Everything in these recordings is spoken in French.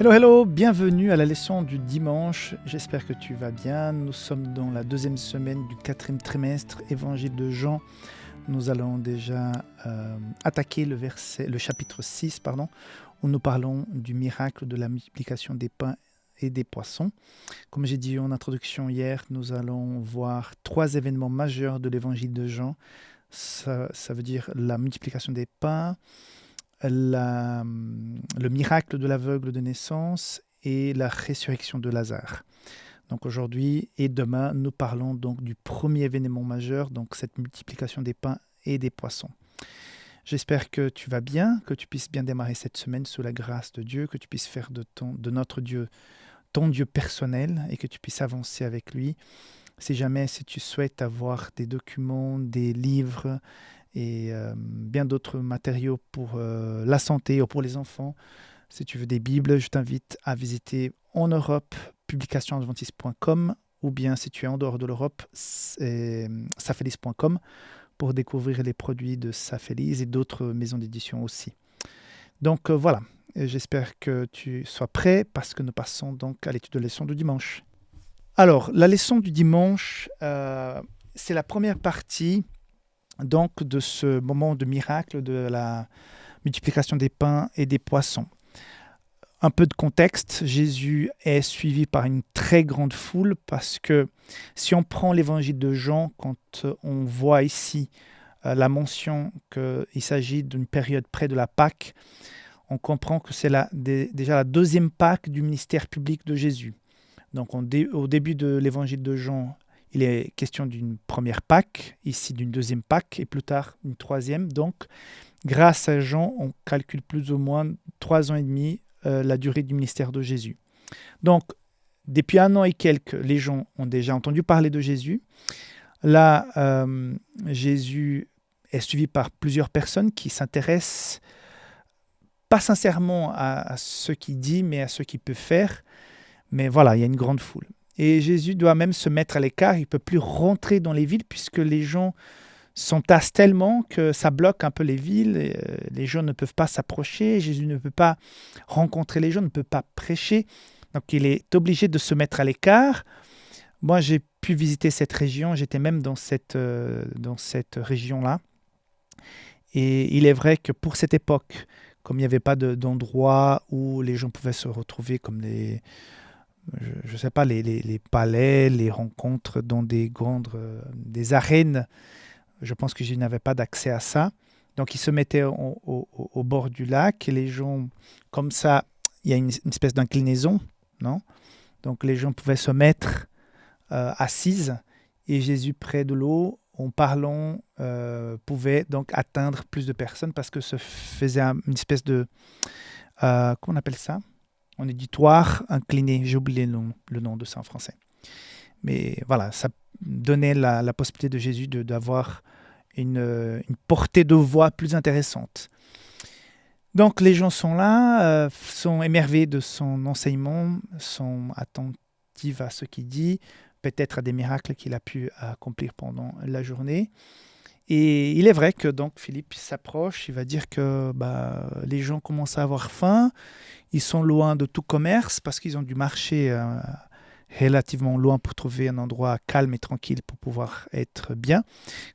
Hello, hello, bienvenue à la leçon du dimanche. J'espère que tu vas bien. Nous sommes dans la deuxième semaine du 4e trimestre, Évangile de Jean. Nous allons déjà attaquer le chapitre 6, où nous parlons du miracle de la multiplication des pains et des poissons. Comme j'ai dit en introduction hier, nous allons voir 3 événements majeurs de l'Évangile de Jean. Ça veut dire la multiplication des pains, le miracle de l'aveugle de naissance et la résurrection de Lazare. Donc aujourd'hui et demain, nous parlons donc du premier événement majeur, donc cette multiplication des pains et des poissons. J'espère que tu vas bien, que tu puisses bien démarrer cette semaine sous la grâce de Dieu, que tu puisses faire de notre Dieu ton Dieu personnel et que tu puisses avancer avec lui. Si tu souhaites avoir des documents, des livres et bien d'autres matériaux pour la santé ou pour les enfants, si tu veux des Bibles, je t'invite à visiter en Europe publicationsadventiste.com ou bien si tu es en dehors de l'Europe, safelis.com pour découvrir les produits de Safelis et d'autres maisons d'édition aussi. Donc voilà, j'espère que tu sois prêt parce que nous passons donc à l'étude de la leçon du dimanche. Alors, la leçon du dimanche, c'est la première partie donc de ce moment de miracle de la multiplication des pains et des poissons. Un peu de contexte, Jésus est suivi par une très grande foule parce que si on prend l'évangile de Jean, quand on voit ici la mention qu'il s'agit d'une période près de la Pâque, on comprend que c'est déjà la deuxième Pâque du ministère public de Jésus. Donc au début de l'évangile de Jean, il est question d'une première Pâque, ici d'une deuxième Pâque et plus tard une troisième. Donc grâce à Jean, on calcule plus ou moins 3 ans et demi la durée du ministère de Jésus. Donc depuis 1 an et quelques, les gens ont déjà entendu parler de Jésus. Là, Jésus est suivi par plusieurs personnes qui s'intéressent pas sincèrement à ce qu'il dit, mais à ce qu'il peut faire. Mais voilà, il y a une grande foule. Et Jésus doit même se mettre à l'écart. Il ne peut plus rentrer dans les villes puisque les gens s'entassent tellement que ça bloque un peu les villes. Les gens ne peuvent pas s'approcher. Jésus ne peut pas rencontrer les gens, ne peut pas prêcher. Donc il est obligé de se mettre à l'écart. Moi, j'ai pu visiter cette région. J'étais même dans cette région-là. Et il est vrai que pour cette époque, comme il n'y avait pas d'endroit où les gens pouvaient se retrouver comme les palais, les rencontres dans des des arènes, je pense que je n'avais pas d'accès à ça. Donc, ils se mettaient au bord du lac et les gens, comme ça, il y a une espèce d'inclinaison, non? Donc, les gens pouvaient se mettre assises et Jésus près de l'eau, en parlant, pouvait donc atteindre plus de personnes parce que se faisait une espèce de... comment on appelle ça? En éditoire incliné. J'ai oublié le nom de ça en français. Mais voilà, ça donnait la possibilité de Jésus d'avoir une portée de voix plus intéressante. Donc les gens sont là, sont émerveillés de son enseignement, sont attentifs à ce qu'il dit, peut-être à des miracles qu'il a pu accomplir pendant la journée. Et il est vrai que donc Philippe s'approche, il va dire que les gens commencent à avoir faim, ils sont loin de tout commerce parce qu'ils ont dû marcher relativement loin pour trouver un endroit calme et tranquille pour pouvoir être bien.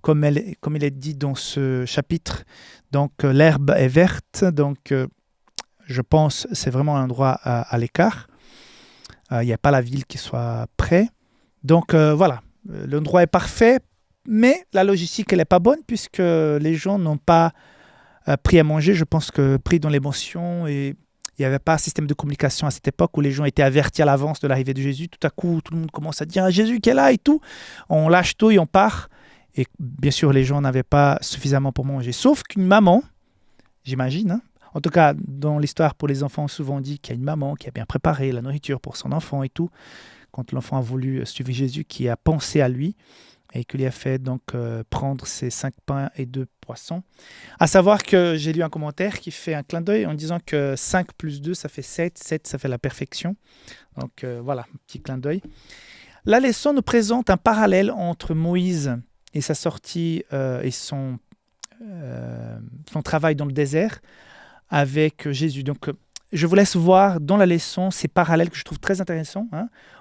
Comme il est dit dans ce chapitre, donc l'herbe est verte, donc je pense que c'est vraiment un endroit à l'écart. Il n'y a pas la ville qui soit près. Donc voilà, l'endroit est parfait, mais la logistique elle n'est pas bonne puisque les gens n'ont pas pris à manger. Je pense que pris dans l'émotion et il n'y avait pas un système de communication à cette époque où les gens étaient avertis à l'avance de l'arrivée de Jésus. Tout à coup, tout le monde commence à dire « Jésus qui est là » et tout. On lâche tout et on part. Et bien sûr, les gens n'avaient pas suffisamment pour manger. Sauf qu'une maman, j'imagine, hein, en tout cas, dans l'histoire pour les enfants, souvent on dit qu'il y a une maman qui a bien préparé la nourriture pour son enfant et tout. Quand l'enfant a voulu suivre Jésus, qui a pensé à lui et qui lui a fait donc prendre ses 5 pains et 2 poissons. À savoir que j'ai lu un commentaire qui fait un clin d'œil en disant que 5 plus 2, ça fait 7, 7, ça fait la perfection. Donc voilà, un petit clin d'œil. La leçon nous présente un parallèle entre Moïse et sa sortie et son travail dans le désert avec Jésus. Donc je vous laisse voir dans la leçon ces parallèles que je trouve très intéressants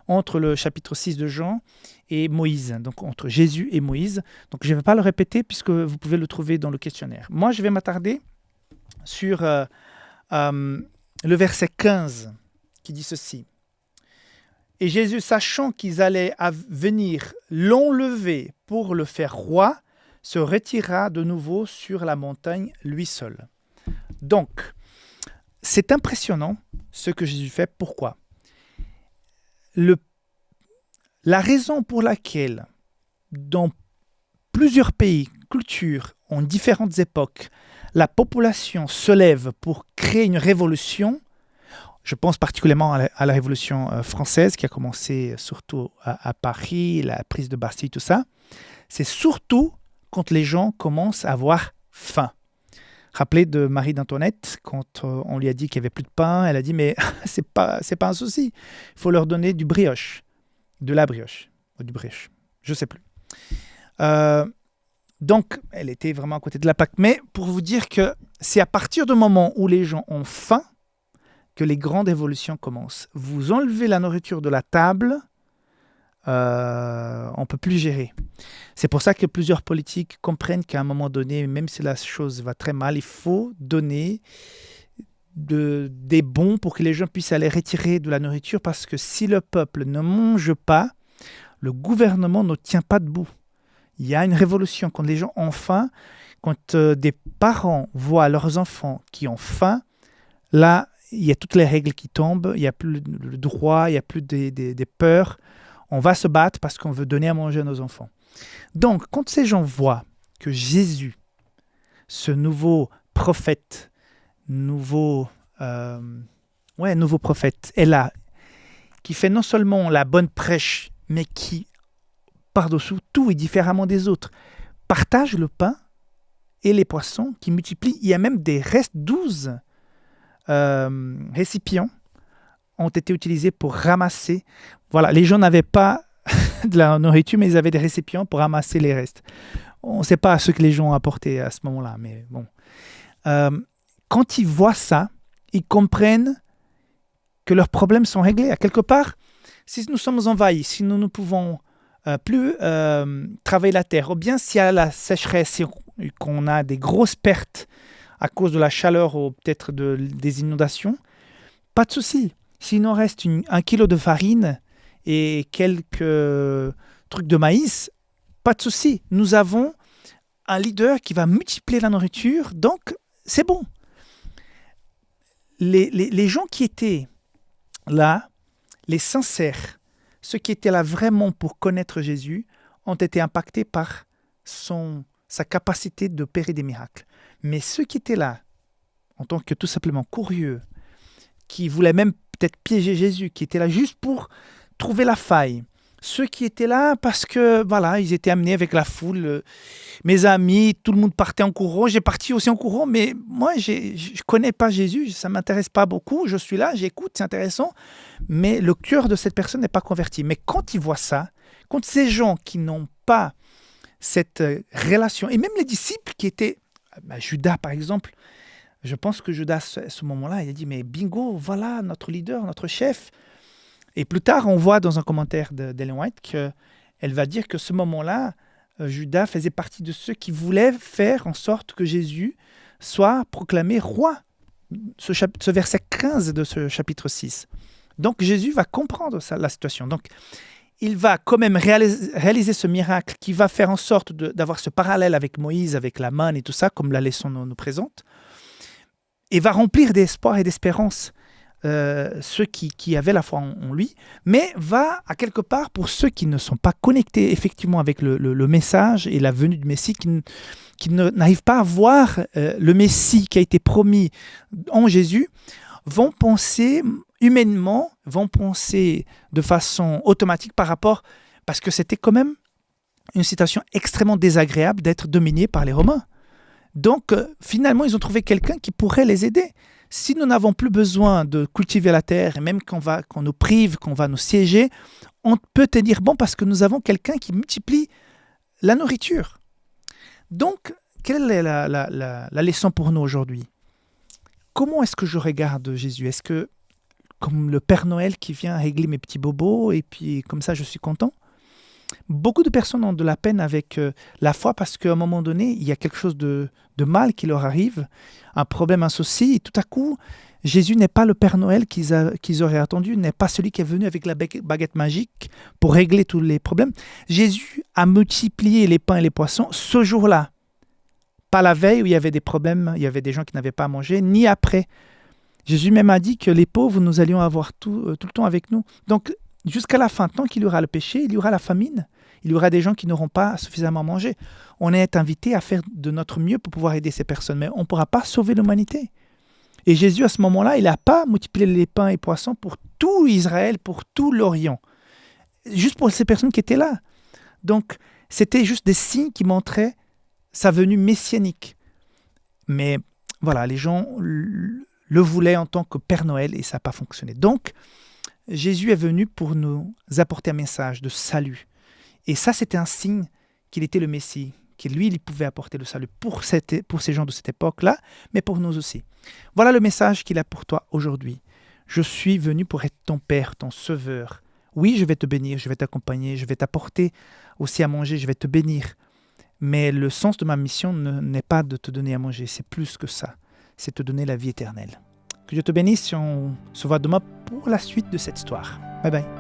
entre le chapitre 6 de Jean et Moïse, donc entre Jésus et Moïse. Donc je ne vais pas le répéter puisque vous pouvez le trouver dans le questionnaire. Moi, je vais m'attarder sur le verset 15 qui dit ceci. « Et Jésus, sachant qu'ils allaient venir l'enlever pour le faire roi, se retira de nouveau sur la montagne lui seul. » Donc, c'est impressionnant ce que Jésus fait. Pourquoi ? La raison pour laquelle, dans plusieurs pays, cultures, en différentes époques, la population se lève pour créer une révolution, je pense particulièrement à la Révolution française qui a commencé surtout à Paris, la prise de Bastille, tout ça, c'est surtout quand les gens commencent à avoir faim. Rappelez de Marie d'Antoinette, quand on lui a dit qu'il n'y avait plus de pain, elle a dit « mais c'est pas un souci, il faut leur donner du brioche, de la brioche, ou du brioche, je ne sais plus. » Donc, elle était vraiment à côté de la plaque. Mais pour vous dire que c'est à partir du moment où les gens ont faim que les grandes évolutions commencent. Vous enlevez la nourriture de la table, on ne peut plus gérer. C'est pour ça que plusieurs politiques comprennent qu'à un moment donné, même si la chose va très mal, il faut donner des bons pour que les gens puissent aller retirer de la nourriture, parce que si le peuple ne mange pas, le gouvernement ne tient pas debout. Il y a une révolution quand les gens ont faim, quand des parents voient leurs enfants qui ont faim, là, il y a toutes les règles qui tombent, il n'y a plus le droit, il n'y a plus des peurs. On va se battre parce qu'on veut donner à manger à nos enfants. Donc, quand ces gens voient que Jésus, ce nouveau prophète, nouveau prophète, est là, qui fait non seulement la bonne prêche, mais qui, par-dessous tout et différemment des autres, partage le pain et les poissons, qui multiplient. Il y a même des restes, 12 récipients ont été utilisés pour ramasser. Voilà, les gens n'avaient pas de la nourriture, mais ils avaient des récipients pour ramasser les restes. On ne sait pas ce que les gens ont apporté à ce moment-là, mais bon. Quand ils voient ça, ils comprennent que leurs problèmes sont réglés. À quelque part, si nous sommes envahis, si nous ne pouvons plus travailler la terre, ou bien s'il y a la sécheresse et qu'on a des grosses pertes à cause de la chaleur ou peut-être des inondations, pas de souci. S'il nous reste 1 kilo de farine et quelques trucs de maïs, pas de souci. Nous avons un leader qui va multiplier la nourriture, donc c'est bon. Les gens qui étaient là, les sincères, ceux qui étaient là vraiment pour connaître Jésus, ont été impactés par sa capacité d'opérer des miracles. Mais ceux qui étaient là, en tant que tout simplement curieux, qui voulaient même peut-être piéger Jésus, qui étaient là juste pour trouver la faille, ceux qui étaient là parce que, voilà, ils étaient amenés avec la foule, mes amis, tout le monde partait en courant, j'ai parti aussi en courant, mais moi, je ne connais pas Jésus, ça ne m'intéresse pas beaucoup, je suis là, j'écoute, c'est intéressant, mais le cœur de cette personne n'est pas converti. Mais quand ils voient ça, quand ces gens qui n'ont pas cette relation, et même les disciples qui étaient, Judas par exemple, je pense que Judas, à ce moment-là, il a dit, mais bingo, voilà notre leader, notre chef. Et plus tard, on voit dans un commentaire d'Ellen White qu'elle va dire que ce moment-là, Judas faisait partie de ceux qui voulaient faire en sorte que Jésus soit proclamé roi. Ce verset 15 de ce chapitre 6. Donc Jésus va comprendre la situation. Donc il va quand même réaliser ce miracle qui va faire en sorte d'avoir ce parallèle avec Moïse, avec la manne et tout ça, comme la leçon nous présente, et va remplir d'espoir et d'espérance ceux qui avaient la foi en lui, mais va à quelque part, pour ceux qui ne sont pas connectés effectivement avec le message et la venue du Messie, qui n'arrivent pas à voir le Messie qui a été promis en Jésus, vont penser humainement, vont penser de façon automatique parce que c'était quand même une situation extrêmement désagréable d'être dominé par les Romains. Donc, finalement, ils ont trouvé quelqu'un qui pourrait les aider. Si nous n'avons plus besoin de cultiver la terre, et même qu'on nous prive, qu'on va nous siéger, on peut tenir bon parce que nous avons quelqu'un qui multiplie la nourriture. Donc, quelle est la leçon pour nous aujourd'hui ? comment est-ce que je regarde Jésus? Est-ce que comme le Père Noël qui vient régler mes petits bobos et puis comme ça je suis content? Beaucoup de personnes ont de la peine avec la foi parce qu'à un moment donné, il y a quelque chose de mal qui leur arrive, un problème, un souci, et tout à coup, Jésus n'est pas le Père Noël qu'ils auraient attendu, n'est pas celui qui est venu avec la baguette magique pour régler tous les problèmes. Jésus a multiplié les pains et les poissons ce jour-là, pas la veille où il y avait des problèmes, il y avait des gens qui n'avaient pas à manger, ni après. Jésus même a dit que les pauvres, nous allions avoir tout le temps avec nous. Donc, jusqu'à la fin, tant qu'il y aura le péché, il y aura la famine, il y aura des gens qui n'auront pas suffisamment mangé. On est invité à faire de notre mieux pour pouvoir aider ces personnes, mais on ne pourra pas sauver l'humanité. Et Jésus, à ce moment-là, il n'a pas multiplié les pains et poissons pour tout Israël, pour tout l'Orient, juste pour ces personnes qui étaient là. Donc, c'était juste des signes qui montraient sa venue messianique. Mais voilà, les gens le voulaient en tant que Père Noël et ça n'a pas fonctionné. Donc, Jésus est venu pour nous apporter un message de salut. Et ça, c'était un signe qu'il était le Messie, qu'il lui, il pouvait apporter le salut pour ces gens de cette époque-là, mais pour nous aussi. Voilà le message qu'il a pour toi aujourd'hui. Je suis venu pour être ton Père, ton Sauveur. Oui, je vais te bénir, je vais t'accompagner, je vais t'apporter aussi à manger, je vais te bénir. Mais le sens de ma mission n'est pas de te donner à manger, c'est plus que ça. C'est te donner la vie éternelle. Que Dieu te bénisse et on se voit demain pour la suite de cette histoire. Bye bye.